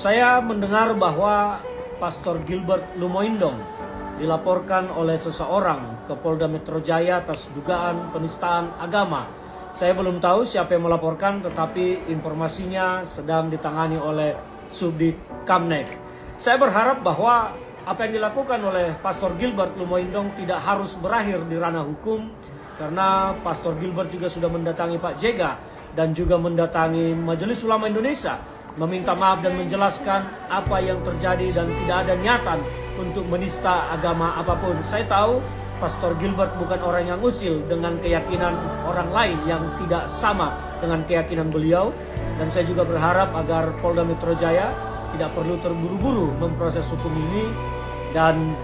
Saya mendengar bahwa Pastor Gilbert Lumoindong dilaporkan oleh seseorang ke Polda Metro Jaya atas dugaan penistaan agama. Saya belum tahu siapa yang melaporkan, tetapi informasinya sedang ditangani oleh Subdit Kamnek. Saya berharap bahwa apa yang dilakukan oleh Pastor Gilbert Lumoindong tidak harus berakhir di ranah hukum, karena Pastor Gilbert juga sudah mendatangi Pak Jega dan juga mendatangi Majelis Ulama Indonesia, meminta maaf dan menjelaskan apa yang terjadi dan tidak ada niatan untuk menista agama apapun. Saya tahu Pastor Gilbert bukan orang yang usil dengan keyakinan orang lain yang tidak sama dengan keyakinan beliau, dan saya juga berharap agar Polda Metro Jaya tidak perlu terburu-buru memproses hukum ini, dan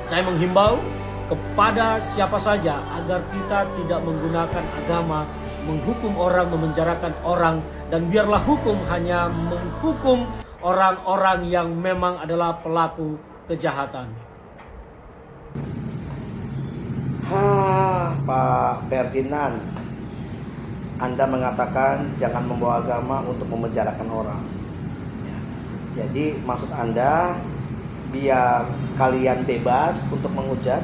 saya menghimbau kepada siapa saja agar kita tidak menggunakan agama menghukum orang, memenjarakan orang, dan biarlah hukum hanya menghukum orang-orang yang memang adalah pelaku kejahatan. Pak Ferdinand, Anda mengatakan jangan membawa agama untuk memenjarakan orang. Jadi maksud Anda biar kalian bebas untuk menghujat,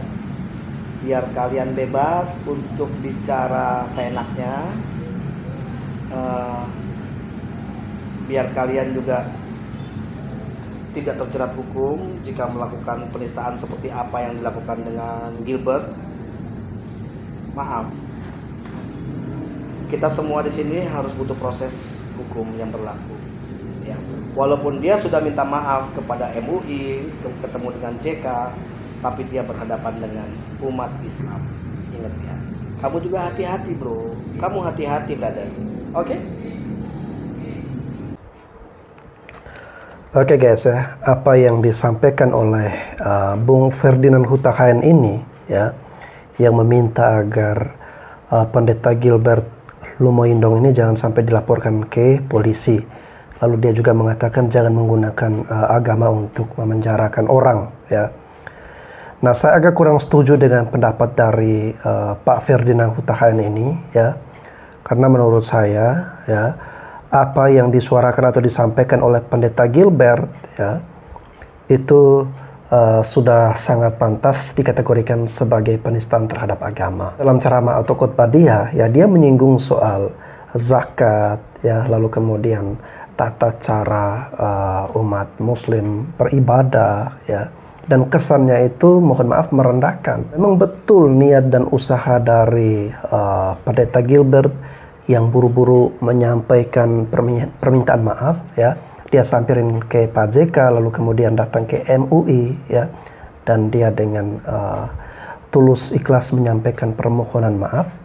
biar kalian bebas untuk bicara seenaknya, biar kalian juga tidak terjerat hukum jika melakukan penistaan seperti apa yang dilakukan dengan Gilbert. Maaf, kita semua di sini harus butuh proses hukum yang berlaku. Ya, walaupun dia sudah minta maaf kepada MUI, ketemu dengan JK, tapi dia berhadapan dengan umat Islam. Ingat ya, kamu juga hati-hati bro, kamu hati-hati brother. Oke? Oke guys ya, apa yang disampaikan oleh Bung Ferdinand Huta Heian ini ya, yang meminta agar Pendeta Gilbert Lumoindong ini jangan sampai dilaporkan ke polisi. Lalu dia juga mengatakan jangan menggunakan agama untuk memenjarakan orang ya. Nah, saya agak kurang setuju dengan pendapat dari Pak Ferdinand Huta Heian ini ya. Karena menurut saya ya, apa yang disuarakan atau disampaikan oleh Pendeta Gilbert ya, itu sudah sangat pantas dikategorikan sebagai penistaan terhadap agama. Dalam ceramah atau khotbah dia menyinggung soal zakat ya, lalu kemudian tata cara umat muslim beribadah ya, dan kesannya itu mohon maaf merendahkan. Memang betul niat dan usaha dari Pendeta Gilbert yang buru-buru menyampaikan permintaan maaf ya. Dia sampirin ke Pak JK, lalu kemudian datang ke MUI ya, dan dia dengan tulus ikhlas menyampaikan permohonan maaf,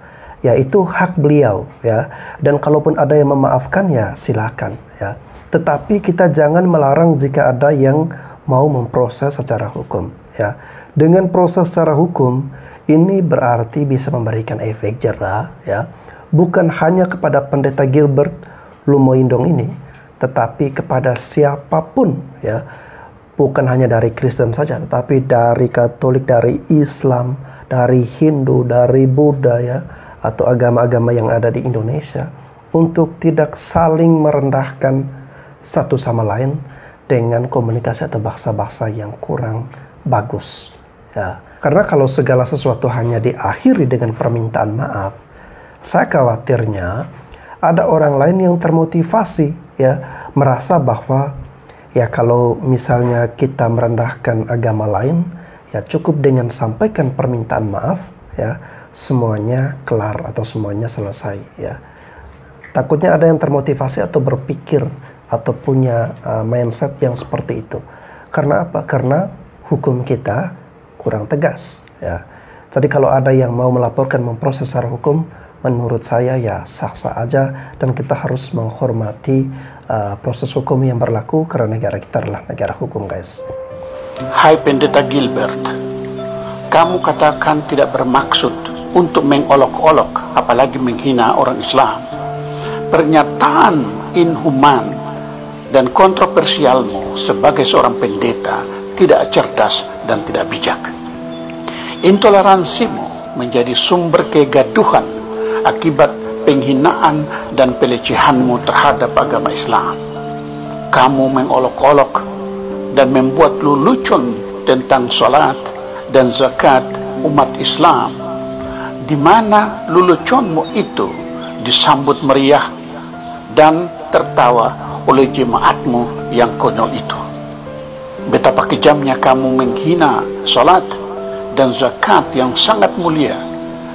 ya itu hak beliau ya. Dan kalaupun ada yang memaafkan ya silakan ya. Tetapi kita jangan melarang jika ada yang mau memproses secara hukum ya. Dengan proses secara hukum ini berarti bisa memberikan efek jera ya, bukan hanya kepada Pendeta Gilbert Lumoindong ini, tetapi kepada siapapun ya, bukan hanya dari Kristen saja, tetapi dari Katolik, dari Islam, dari Hindu, dari Buddha ya, atau agama-agama yang ada di Indonesia, untuk tidak saling merendahkan satu sama lain dengan komunikasi atau bahasa-bahasa yang kurang bagus ya. Karena kalau segala sesuatu hanya diakhiri dengan permintaan maaf, saya khawatirnya ada orang lain yang termotivasi ya, merasa bahwa ya kalau misalnya kita merendahkan agama lain ya cukup dengan sampaikan permintaan maaf ya, semuanya kelar atau semuanya selesai ya. Takutnya ada yang termotivasi atau berpikir atau punya mindset yang seperti itu. Karena apa? Karena hukum kita kurang tegas ya. Jadi kalau ada yang mau melaporkan memproses secara hukum, menurut saya ya sah-sah aja, dan kita harus menghormati proses hukum yang berlaku karena negara kita adalah negara hukum guys. Hai Pendeta Gilbert, kamu katakan tidak bermaksud untuk mengolok-olok apalagi menghina orang Islam. Pernyataan inhuman dan kontroversialmu sebagai seorang pendeta tidak cerdas dan tidak bijak. Intoleransimu menjadi sumber kegaduhan akibat penghinaan dan pelecehanmu terhadap agama Islam. kamu mengolok-olok dan membuat lelucon tentang salat dan zakat umat Islam, di mana leluconmu itu disambut meriah dan tertawa oleh jemaatmu yang konyol itu. Betapa kejamnya kamu menghina salat dan zakat yang sangat mulia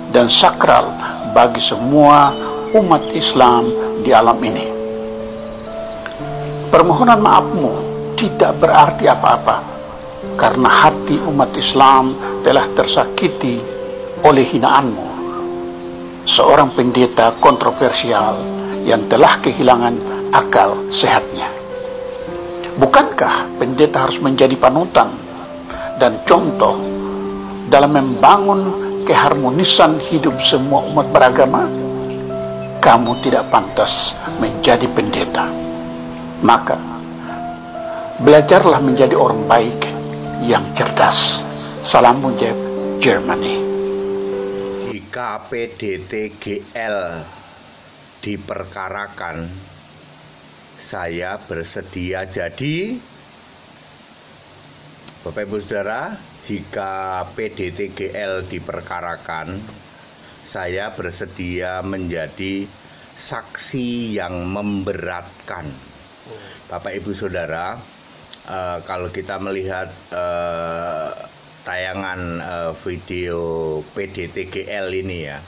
dan sakral bagi semua umat Islam di alam ini. Permohonan maafmu tidak berarti apa-apa, karena hati umat Islam telah tersakiti oleh hinaanmu. Seorang pendeta kontroversial yang telah kehilangan akal sehatnya. Bukankah pendeta harus menjadi panutan dan contoh dalam membangun keharmonisan hidup semua umat beragama? Kamu tidak pantas menjadi pendeta. Maka belajarlah menjadi orang baik yang cerdas. Salam Mujib, Germany. Jika PDTGL diperkarakan, saya bersedia jadi, Bapak Ibu Saudara, jika PDTGL diperkarakan, saya bersedia menjadi saksi yang memberatkan. Bapak Ibu Saudara, kalau kita melihat tayangan video PDTGL ini ya,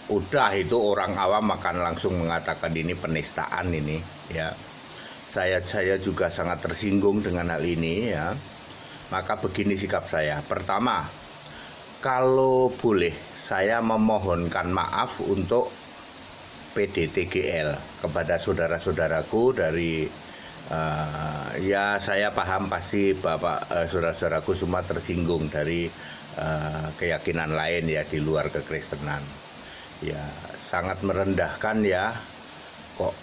udah itu orang awam akan langsung mengatakan ini penistaan ini ya. Saya juga sangat tersinggung dengan hal ini ya. Maka begini sikap saya. Pertama, kalau boleh saya memohonkan maaf untuk PDTGL kepada saudara-saudaraku dari ya saya paham pasti Bapak saudara-saudaraku semua tersinggung dari keyakinan lain ya di luar kekristenan. Ya sangat merendahkan ya, kok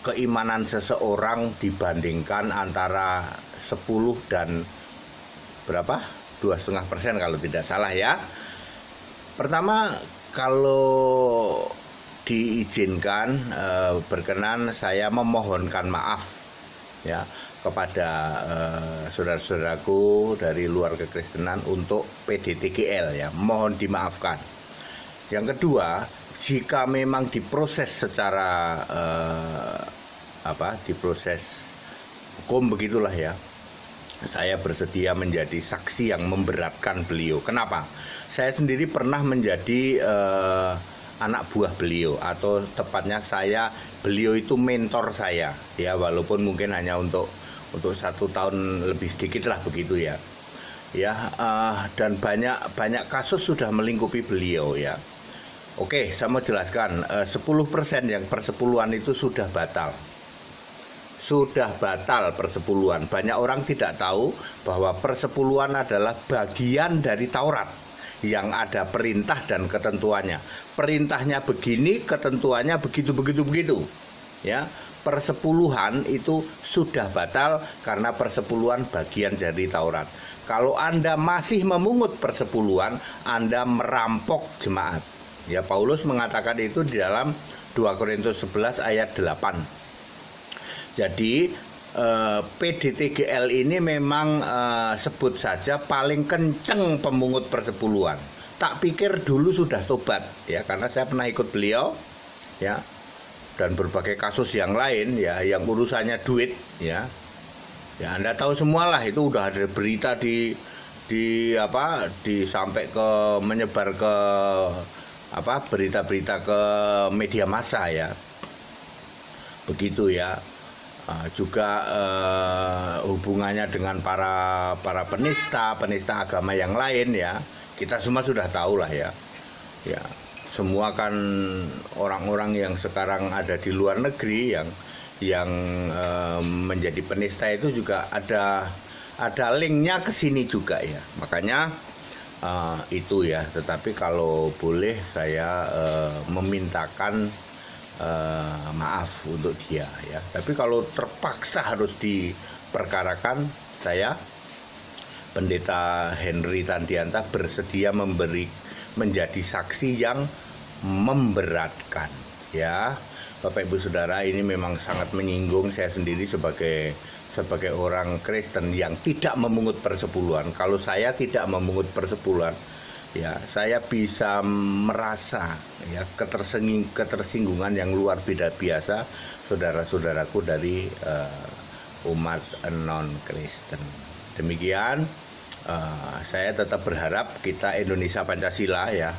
keimanan seseorang dibandingkan antara 10 dan berapa? 2,5% kalau tidak salah ya. Pertama, kalau diizinkan berkenan saya memohonkan maaf ya kepada saudara-saudaraku dari luar kekristenan untuk PDTGL ya, mohon dimaafkan. Yang kedua, jika memang diproses secara diproses hukum begitulah ya, saya bersedia menjadi saksi yang memberatkan beliau. Kenapa? Saya sendiri pernah menjadi anak buah beliau, atau tepatnya beliau itu mentor saya ya, walaupun mungkin hanya untuk 1 tahun lebih sedikit lah begitu ya. Dan banyak kasus sudah melingkupi beliau ya. Oke, saya mau jelaskan, 10% yang persepuluhan itu sudah batal. Sudah batal persepuluhan. Banyak orang tidak tahu bahwa persepuluhan adalah bagian dari Taurat yang ada perintah dan ketentuannya. Perintahnya begini, ketentuannya begitu. Ya, persepuluhan itu sudah batal karena persepuluhan bagian dari Taurat. Kalau Anda masih memungut persepuluhan, Anda merampok jemaat. Ya, Paulus mengatakan itu di dalam 2 Korintus 11 ayat 8. Jadi PDTGL ini memang sebut saja paling kenceng pemungut persepuluhan. Tak pikir dulu sudah tobat ya, karena saya pernah ikut beliau ya, dan berbagai kasus yang lain ya, yang urusannya duit ya. Ya Anda tahu semualah, itu udah ada berita sampai ke menyebar ke berita-berita ke media massa ya. Begitu ya. Juga hubungannya dengan para penista agama yang lain ya, kita semua sudah tahu lah ya. Ya, semua kan orang-orang yang sekarang ada di luar negeri yang menjadi penista itu juga ada linknya ke sini juga ya. Makanya itu ya. Tetapi kalau boleh saya memintakan maaf untuk dia ya. Tapi kalau terpaksa harus diperkarakan, saya Pendeta Henry Tandianta bersedia menjadi saksi yang memberatkan ya. Bapak Ibu Saudara, ini memang sangat menyinggung saya sendiri sebagai orang Kristen yang tidak memungut persepuluhan. Kalau saya tidak memungut persepuluhan, ya saya bisa merasa ya ketersinggungan yang luar biasa saudara-saudaraku dari umat non Kristen. Demikian, saya tetap berharap kita Indonesia Pancasila ya.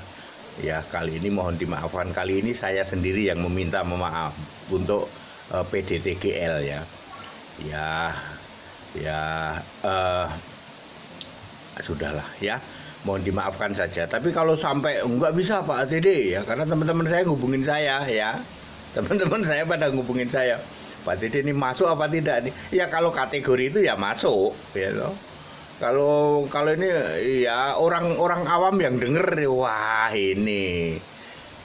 Ya, kali ini mohon dimaafkan, kali ini saya sendiri yang meminta maaf untuk PDTGL ya. Sudahlah ya, mohon dimaafkan saja. Tapi kalau sampai nggak bisa Pak TD ya, karena teman-teman saya ngubungin saya ya, teman-teman saya pada ngubungin saya, Pak TD ini masuk apa tidak nih? Ya kalau kategori itu ya masuk, ya loh. Kalau ini ya orang awam yang denger, wah ini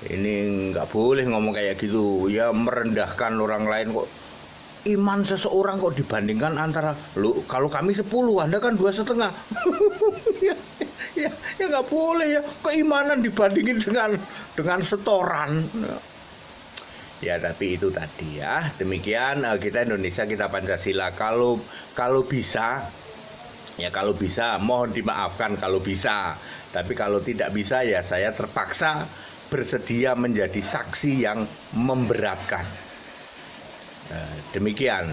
nggak boleh ngomong kayak gitu ya, merendahkan orang lain kok. Iman seseorang kok dibandingkan antara lu, kalau kami 10, Anda kan 2,5. ya nggak boleh ya, keimanan dibandingin dengan setoran. Ya tapi itu tadi ya. Demikian kita Indonesia, kita Pancasila. Kalau bisa ya, kalau bisa mohon dimaafkan kalau bisa. Tapi kalau tidak bisa ya saya terpaksa bersedia menjadi saksi yang memberatkan. Demikian,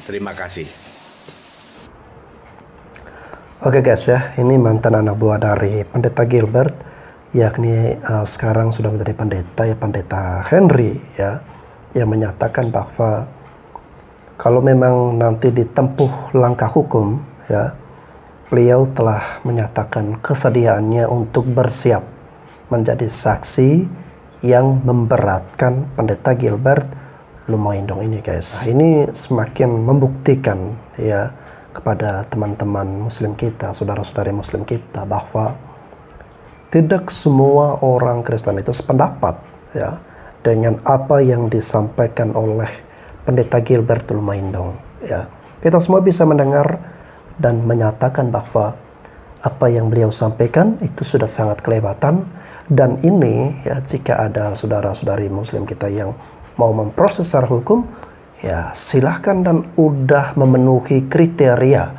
terima kasih. Oke guys ya, ini mantan anak buah dari Pendeta Gilbert, yakni sekarang sudah menjadi pendeta ya, Pendeta Henry ya, yang menyatakan bahwa kalau memang nanti ditempuh langkah hukum ya, beliau telah menyatakan kesediaannya untuk bersiap menjadi saksi yang memberatkan Pendeta Gilbert Lumoindong ini guys. Nah, ini semakin membuktikan ya kepada teman-teman muslim kita, saudara-saudari muslim kita, bahwa tidak semua orang Kristen itu sependapat ya dengan apa yang disampaikan oleh Pendeta Gilbert Lumoindong ya. Kita semua bisa mendengar dan menyatakan bahwa apa yang beliau sampaikan itu sudah sangat kelewatan, dan ini ya, jika ada saudara-saudari muslim kita yang mau memproses secara hukum, ya silahkan dan udah memenuhi kriteria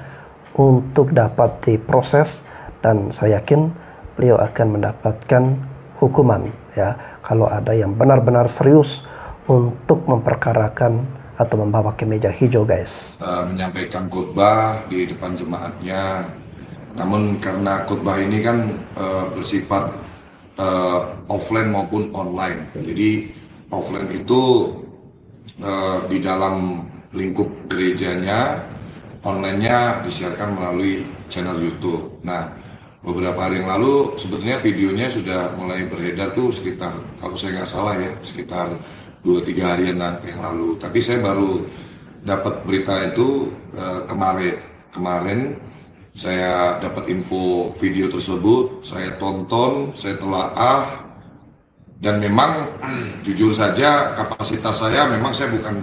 untuk dapat diproses, dan saya yakin beliau akan mendapatkan hukuman ya kalau ada yang benar-benar serius untuk memperkarakan atau membawa ke meja hijau guys. Menyampaikan khotbah di depan jemaatnya, namun karena khotbah ini kan bersifat offline maupun online, jadi offline itu di dalam lingkup gerejanya, online-nya disiarkan melalui channel YouTube. Nah, beberapa hari yang lalu sebetulnya videonya sudah mulai beredar tuh sekitar, kalau saya nggak salah ya, sekitar 2-3 harian yang lalu. Tapi saya baru dapat berita itu kemarin saya dapat info video tersebut, saya tonton, saya telaah. Dan memang jujur saja kapasitas saya, memang saya bukan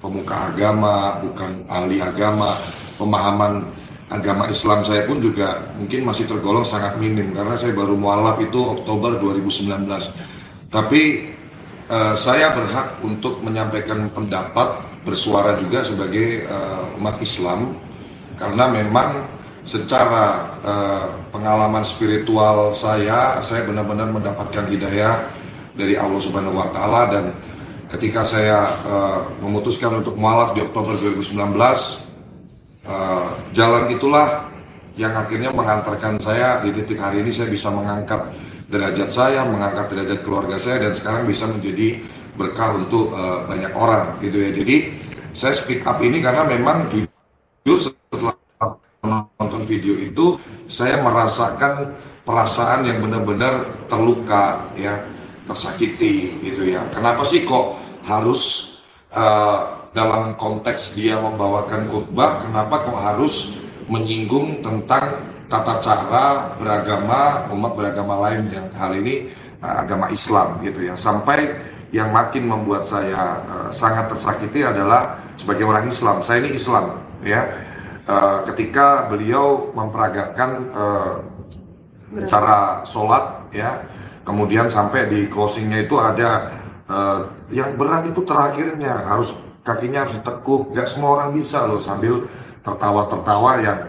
pemuka agama, bukan ahli agama, pemahaman agama Islam saya pun juga mungkin masih tergolong sangat minim karena saya baru mualaf itu Oktober 2019. Tapi saya berhak untuk menyampaikan pendapat, bersuara juga sebagai umat Islam, karena memang secara pengalaman spiritual saya benar-benar mendapatkan hidayah dari Allah Subhanahu wa Ta'ala. Dan ketika saya memutuskan untuk mualaf di Oktober 2019, jalan itulah yang akhirnya mengantarkan saya di titik hari ini saya bisa mengangkat derajat saya, mengangkat derajat keluarga saya, dan sekarang bisa menjadi berkah untuk banyak orang gitu ya. Jadi saya speak up ini karena memang jujur setelah menonton video itu saya merasakan perasaan yang benar-benar terluka ya, tersakiti gitu ya. Kenapa sih kok harus dalam konteks dia membawakan khotbah, kenapa kok harus menyinggung tentang tata cara beragama umat beragama lain, yang hal ini agama Islam gitu ya. Sampai yang makin membuat saya sangat tersakiti adalah sebagai orang Islam, saya ini Islam ya, ketika beliau memperagakan cara sholat ya, kemudian sampai di closingnya itu ada Yang berat itu terakhirnya, kakinya harus ditekuk. Gak semua orang bisa loh sambil tertawa-tertawa yang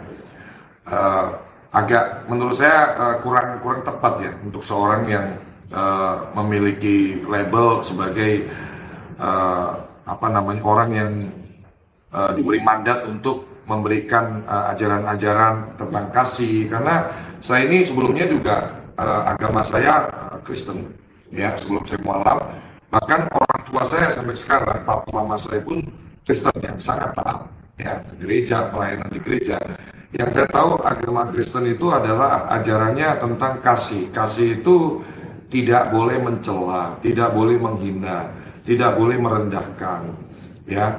agak menurut saya kurang tepat ya untuk seorang yang memiliki label sebagai orang yang diberi mandat untuk memberikan ajaran-ajaran tentang kasih. Karena saya ini sebelumnya juga agama saya Kristen ya, sebelum saya mualaf. Bahkan orang tua saya sampai sekarang, papa mama saya pun Kristen yang sangat taat ya, ke gereja, pelayanan di gereja. Yang saya tahu agama Kristen itu adalah ajarannya tentang kasih. Kasih itu tidak boleh mencela, tidak boleh menghina, tidak boleh merendahkan ya.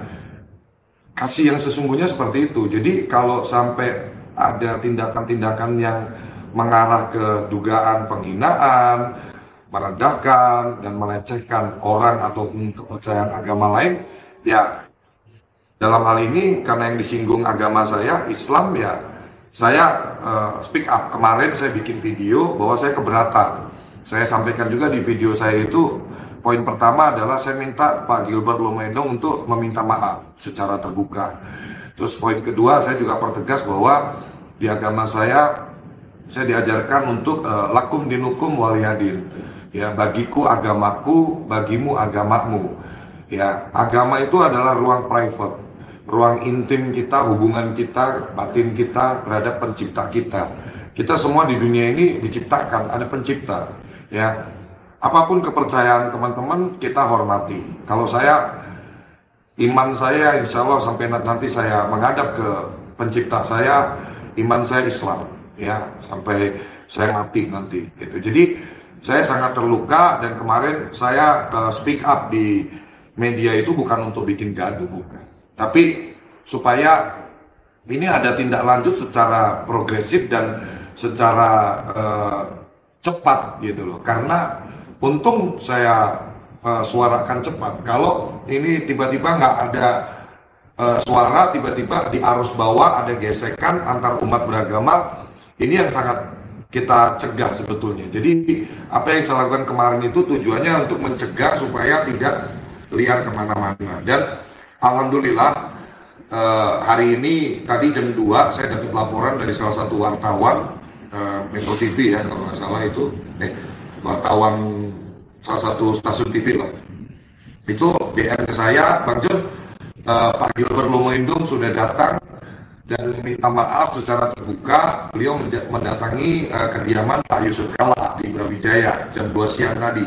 Kasih yang sesungguhnya seperti itu. Jadi kalau sampai ada tindakan-tindakan yang mengarah ke dugaan penghinaan, merendahkan dan melecehkan orang ataupun kepercayaan agama lain, ya dalam hal ini karena yang disinggung agama saya, Islam, ya saya speak up. Kemarin saya bikin video bahwa saya keberatan. Saya sampaikan juga di video saya itu, poin pertama adalah saya minta Pak Gilbert Lumoindong untuk meminta maaf secara terbuka. Terus poin kedua, saya juga pertegas bahwa di agama saya diajarkan untuk lakum dinukum waliyadin. Ya, bagiku agamaku, bagimu agamamu. Ya, agama itu adalah ruang private, ruang intim kita, hubungan kita, batin kita terhadap pencipta kita. Kita semua di dunia ini diciptakan, ada pencipta. Ya, apapun kepercayaan teman-teman kita hormati. Kalau iman saya insya Allah sampai nanti saya menghadap ke pencipta saya, iman saya Islam. Ya, sampai saya mati nanti. Gitu. Jadi saya sangat terluka dan kemarin saya speak up di media itu bukan untuk bikin gaduh, bukan. Tapi supaya ini ada tindak lanjut secara progresif dan secara cepat gitu loh. Karena untung saya suarakan cepat. Kalau ini tiba-tiba nggak ada suara, tiba-tiba di arus bawah ada gesekan antar umat beragama, ini yang sangat kita cegah sebetulnya. Jadi apa yang saya lakukan kemarin itu tujuannya untuk mencegah supaya tidak liar kemana-mana. Dan alhamdulillah hari ini tadi jam 2 saya dapat laporan dari salah satu wartawan Metro TV ya kalau nggak salah itu, wartawan salah satu stasiun TV lah. Itu DM ke saya, Bang Jun, Pak Gilbert Lumoindong sudah datang dan meminta maaf secara terbuka. Beliau mendatangi kediaman Pak Yusuf Kalla di Brawijaya jam 2 siang tadi.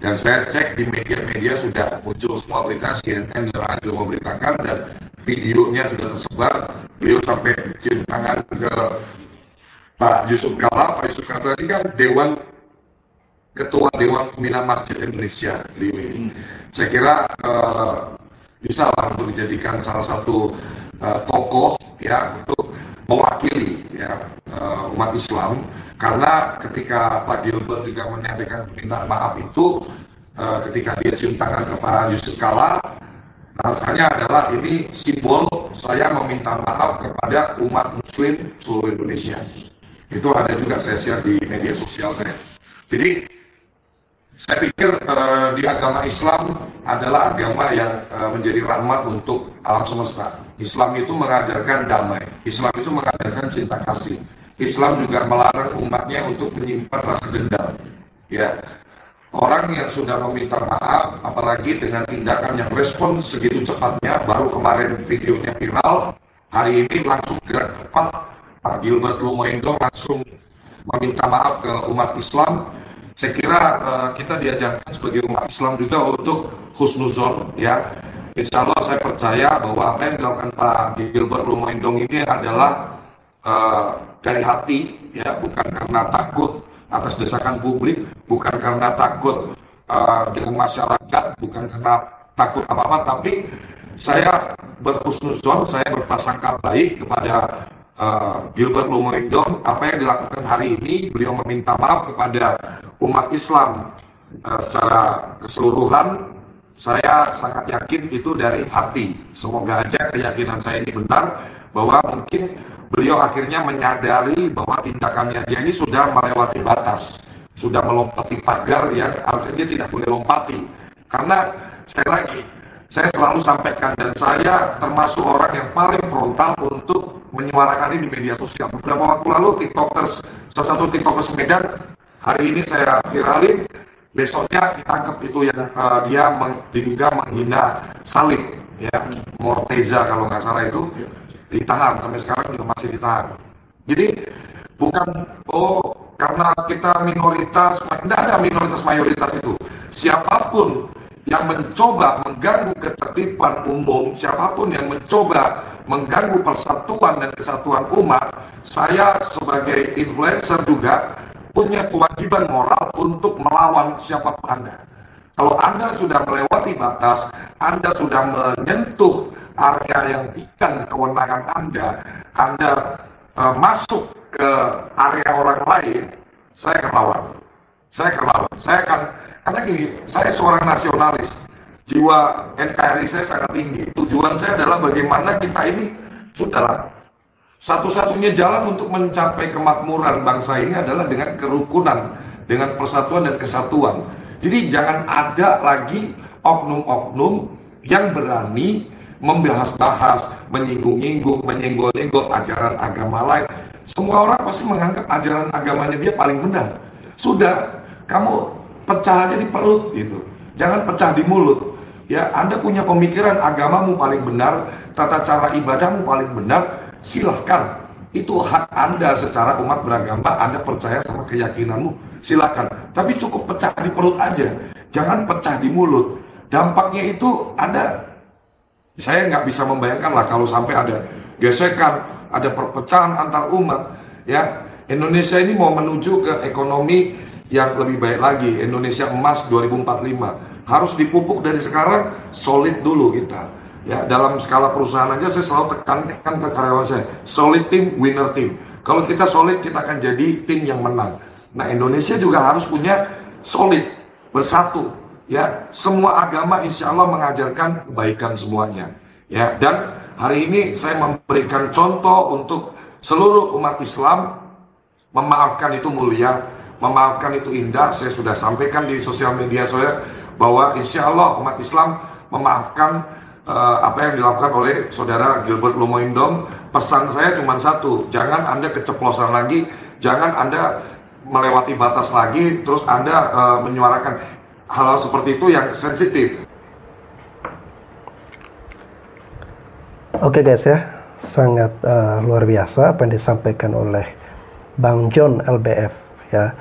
Dan saya cek di media-media sudah muncul semua aplikasi, CNN dan juga memberitakan, dan videonya sudah tersebar. Beliau sampai cium tangan ke Pak Yusuf Kalla. Pak Yusuf Kalla ini kan Ketua Dewan Pembina Masjid Indonesia. Saya kira bisa lah untuk dijadikan salah satu tokoh ya untuk mewakili ya umat Islam, karena ketika Pak Gilbert juga menyampaikan permintaan maaf itu ketika dia cium tangan ke Pak Yusuf Kalla, rasanya adalah ini simbol saya meminta maaf kepada umat Muslim seluruh Indonesia. Itu ada juga saya share di media sosial saya. Jadi saya pikir di agama Islam adalah agama yang menjadi rahmat untuk alam semesta. Islam itu mengajarkan damai. Islam itu mengajarkan cinta kasih. Islam juga melarang umatnya untuk menyimpan rasa dendam. Ya, orang yang sudah meminta maaf, apalagi dengan tindakan yang respon segitu cepatnya, baru kemarin videonya viral, hari ini langsung gerak cepat, Pak Gilbert Lumoindong langsung meminta maaf ke umat Islam. Saya kira kita diajarkan sebagai umat Islam juga untuk husnuzon, ya. Insya Allah saya percaya bahwa apa yang dilakukan Pak Gilbert Lumoindong ini adalah dari hati, ya, bukan karena takut atas desakan publik, bukan karena takut dengan masyarakat, bukan karena takut apa-apa, tapi saya berhusnuzon, saya berprasangka baik kepada Gilbert Lumoindong. Apa yang dilakukan hari ini, beliau meminta maaf kepada umat Islam secara keseluruhan. Saya sangat yakin itu dari hati. Semoga aja keyakinan saya ini benar, bahwa mungkin beliau akhirnya menyadari bahwa tindakannya dia ini sudah melewati batas, sudah melompati pagar yang harusnya dia tidak boleh lompati. Karena saya selalu sampaikan, dan saya termasuk orang yang paling frontal untuk menyuarakan ini di media sosial. Beberapa waktu lalu salah satu tiktokers Medan, hari ini saya viralin, besoknya ditangkap itu yang dia diduga menghina salib, ya, Morteza kalau nggak salah, itu ditahan, sampai sekarang juga masih ditahan. Jadi bukan karena kita minoritas, tidak ada minoritas mayoritas itu. Siapapun yang mencoba mengganggu ketertiban umum, siapapun yang mencoba mengganggu persatuan dan kesatuan umat, saya sebagai influencer juga punya kewajiban moral untuk melawan siapapun Anda. Kalau Anda sudah melewati batas, Anda sudah menyentuh area yang bukan kewenangan Anda masuk ke area orang lain, saya akan lawan. Karena gini, saya seorang nasionalis, jiwa NKRI saya sangat tinggi. Tujuan saya adalah bagaimana kita ini, saudara, satu-satunya jalan untuk mencapai kemakmuran bangsa ini adalah dengan kerukunan, dengan persatuan dan kesatuan. Jadi jangan ada lagi oknum-oknum yang berani membahas-bahas, menyinggung-nyinggung, menyenggol-nyenggol ajaran agama lain. Semua orang pasti menganggap ajaran agamanya dia paling benar. Sudah, kamu pecah aja di perut gitu. Jangan pecah di mulut. Ya, Anda punya pemikiran agamamu paling benar, tata cara ibadahmu paling benar, silahkan. Itu hak Anda secara umat beragama, Anda percaya sama keyakinanmu, silahkan. Tapi cukup pecah di perut aja. Jangan pecah di mulut. Dampaknya itu saya nggak bisa membayangkan lah kalau sampai ada gesekan, ada perpecahan antar umat. Ya, Indonesia ini mau menuju ke ekonomi yang lebih baik lagi, Indonesia emas 2045. Harus dipupuk dari sekarang, solid dulu kita. Ya, dalam skala perusahaan aja saya selalu tekankan ke karyawan saya, solid team, winner team. Kalau kita solid, kita akan jadi tim yang menang. Nah, Indonesia juga harus punya solid, bersatu. Ya, semua agama insya Allah mengajarkan kebaikan semuanya. Ya, dan hari ini saya memberikan contoh untuk seluruh umat Islam. Memaafkan itu mulia, memaafkan itu indah. Saya sudah sampaikan di sosial media saya bahwa insya Allah umat Islam memaafkan apa yang dilakukan oleh saudara Gilbert Lumoindong. Pesan saya cuma satu, jangan Anda keceplosan lagi, jangan Anda melewati batas lagi, terus Anda menyuarakan hal-hal seperti itu yang sensitif. Oke guys ya, sangat luar biasa apa yang disampaikan oleh Bang John LBF ya,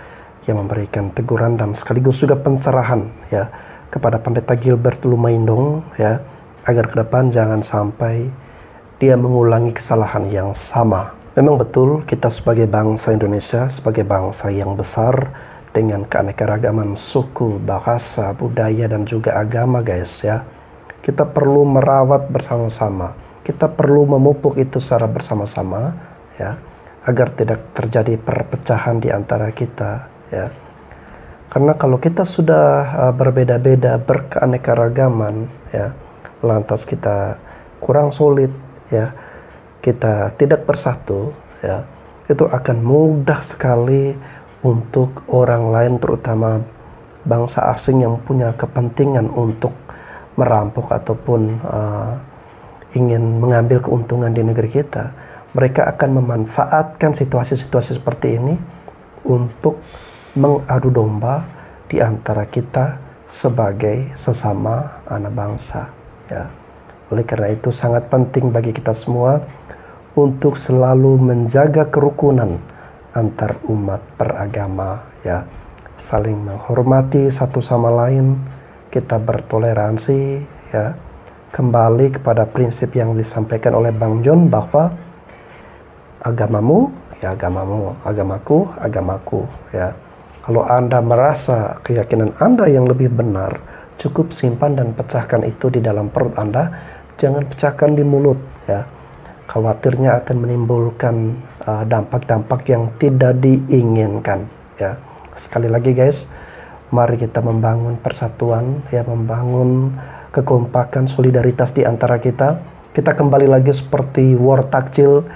yang memberikan teguran dan sekaligus juga pencerahan ya kepada Pendeta Gilbert Lumoindong ya, agar ke depan jangan sampai dia mengulangi kesalahan yang sama. Memang betul kita sebagai bangsa Indonesia, sebagai bangsa yang besar dengan keanekaragaman suku, bahasa, budaya dan juga agama guys ya, kita perlu merawat bersama-sama, kita perlu memupuk itu secara bersama-sama ya, agar tidak terjadi perpecahan di antara kita ya. Karena kalau kita sudah berbeda-beda, berkeanekaragaman ya, lantas kita kurang solid ya, kita tidak bersatu ya, itu akan mudah sekali untuk orang lain, terutama bangsa asing yang punya kepentingan untuk merampok ataupun ingin mengambil keuntungan di negeri kita. Mereka akan memanfaatkan situasi-situasi seperti ini untuk mengadu domba di antara kita sebagai sesama anak bangsa ya. Oleh karena itu sangat penting bagi kita semua untuk selalu menjaga kerukunan antar umat beragama ya, saling menghormati satu sama lain, kita bertoleransi ya, kembali kepada prinsip yang disampaikan oleh Bang John bahwa agamamu ya agamamu, agamaku agamaku ya. Kalau Anda merasa keyakinan Anda yang lebih benar, cukup simpan dan pecahkan itu di dalam perut Anda, jangan pecahkan di mulut ya. Khawatirnya akan menimbulkan dampak-dampak yang tidak diinginkan ya. Sekali lagi guys, mari kita membangun persatuan ya, membangun kekompakan, solidaritas di antara kita. Kita kembali lagi seperti war takjil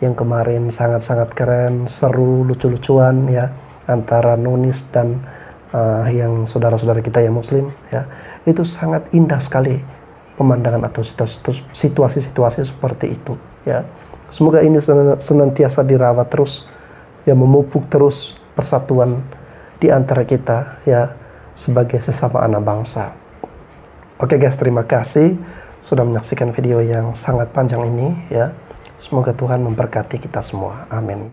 yang kemarin sangat-sangat keren, seru, lucu-lucuan ya, antara Nonis dan yang saudara-saudara kita yang muslim ya. Itu sangat indah sekali pemandangan atau situasi-situasi seperti itu, ya. Semoga ini senantiasa dirawat terus, ya, memupuk terus persatuan di antara kita, ya, sebagai sesama anak bangsa. Oke guys, terima kasih sudah menyaksikan video yang sangat panjang ini, ya. Semoga Tuhan memberkati kita semua. Amin.